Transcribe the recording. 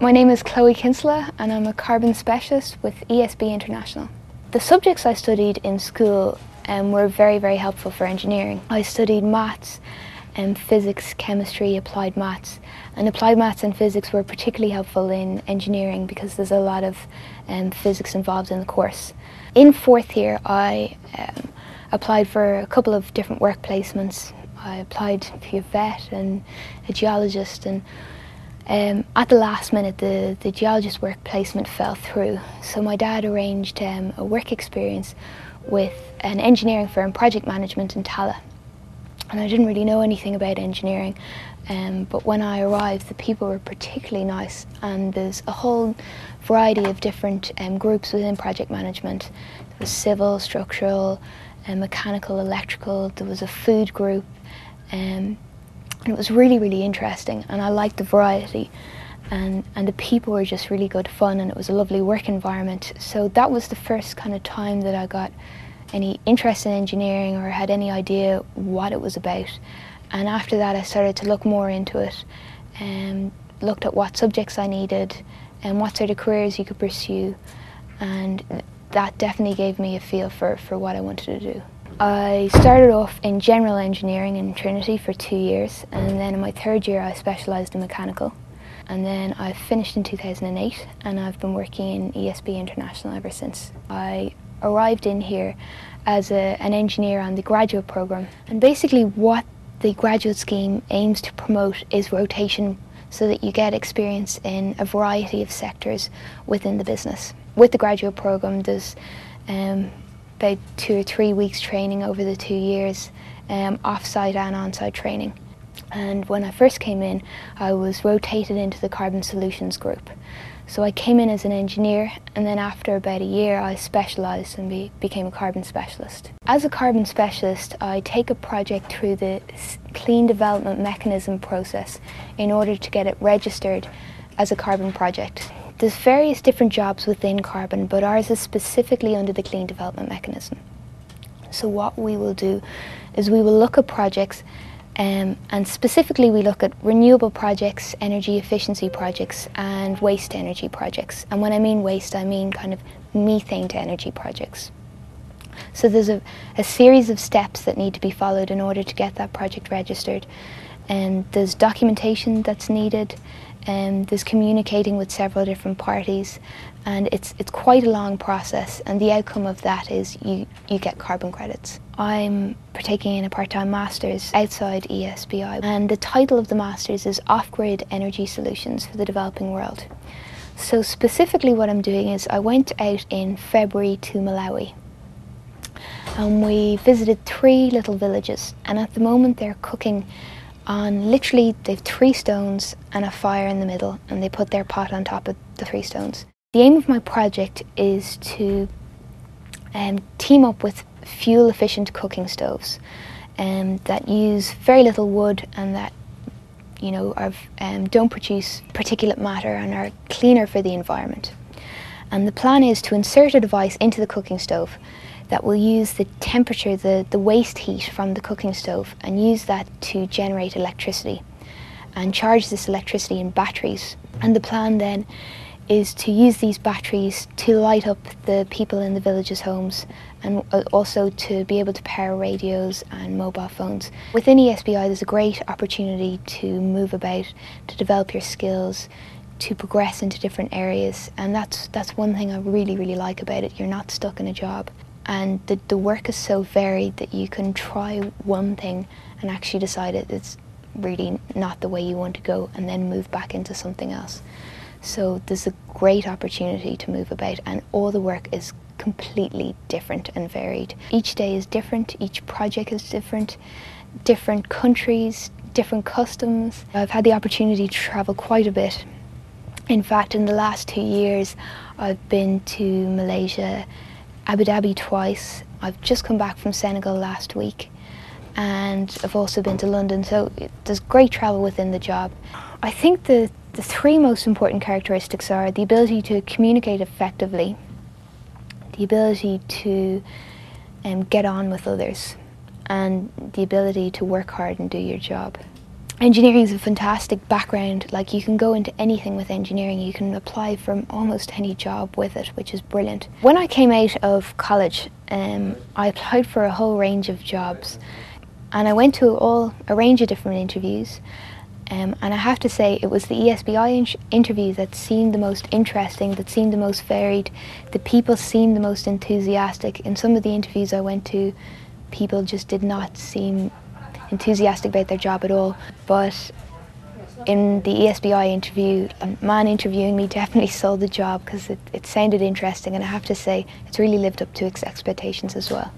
My name is Chloe Kinsella and I'm a carbon specialist with ESB International. The subjects I studied in school were very, very helpful for engineering. I studied maths, physics, chemistry, applied maths. And applied maths and physics were particularly helpful in engineering because there's a lot of physics involved in the course. In fourth year I applied for a couple of different work placements. I applied to be a vet and a geologist, and at the last minute the geologist work placement fell through. So my dad arranged a work experience with an engineering firm, project management in Tallaght. And I didn't really know anything about engineering, but when I arrived the people were particularly nice, and there's a whole variety of different groups within project management. There was civil, structural, mechanical, electrical, there was a food group, and it was really, really interesting, and I liked the variety, and the people were just really good fun, and it was a lovely work environment. So that was the first kind of time that I got any interest in engineering or had any idea what it was about. And after that I started to look more into it and looked at what subjects I needed and what sort of careers you could pursue, and that definitely gave me a feel for what I wanted to do. I started off in general engineering in Trinity for 2 years, and then in my third year I specialised in mechanical, and then I finished in 2008 and I've been working in ESB International ever since. I arrived in here as an engineer on the graduate programme, and basically what the graduate scheme aims to promote is rotation so that you get experience in a variety of sectors within the business. With the graduate programme there's about 2 or 3 weeks training over the 2 years, off-site and on-site training. And when I first came in, I was rotated into the Carbon Solutions group. So I came in as an engineer, and then after about a year I specialised and became a carbon specialist. As a carbon specialist, I take a project through the Clean Development Mechanism process in order to get it registered as a carbon project. There's various different jobs within carbon, but ours is specifically under the Clean Development Mechanism. So what we will do is we will look at projects, and specifically we look at renewable projects, energy efficiency projects and waste energy projects. And when I mean waste, I mean kind of methane to energy projects. So there's a series of steps that need to be followed in order to get that project registered. And there's documentation that's needed, and there's communicating with several different parties, and it's quite a long process, and the outcome of that is you get carbon credits. I'm partaking in a part-time master's outside ESBI, and the title of the master's is Off-Grid Energy Solutions for the Developing World. So specifically what I'm doing is I went out in February to Malawi, and we visited 3 little villages, and at the moment they're cooking on, literally they've 3 stones and a fire in the middle, and they put their pot on top of the 3 stones. The aim of my project is to team up with fuel efficient cooking stoves that use very little wood and that don't produce particulate matter and are cleaner for the environment. And the plan is to insert a device into the cooking stove that will use the temperature, the waste heat from the cooking stove, and use that to generate electricity and charge this electricity in batteries. And the plan then is to use these batteries to light up the people in the village's homes, and also to be able to power radios and mobile phones. Within ESBI there's a great opportunity to move about, to develop your skills, to progress into different areas, and that's one thing I really, really like about it. You're not stuck in a job. And the work is so varied that you can try one thing and actually decide it's really not the way you want to go, and then move back into something else. So there's a great opportunity to move about, and all the work is completely different and varied. Each day is different, each project is different, different countries, different customs. I've had the opportunity to travel quite a bit. In fact, in the last 2 years I've been to Malaysia, Abu Dhabi twice. I've just come back from Senegal last week, and I've also been to London, so there's great travel within the job. I think the 3 most important characteristics are the ability to communicate effectively, the ability to get on with others, and the ability to work hard and do your job. Engineering is a fantastic background. Like, you can go into anything with engineering. You can apply for almost any job with it, which is brilliant. When I came out of college, I applied for a whole range of jobs, and I went to a range of different interviews. And I have to say, it was the ESBI interview that seemed the most interesting, that seemed the most varied. The people seemed the most enthusiastic. In some of the interviews I went to, people just did not seem enthusiastic about their job at all. But in the ESBI interview, a man interviewing me definitely sold the job, because it sounded interesting, and I have to say it's really lived up to its expectations as well.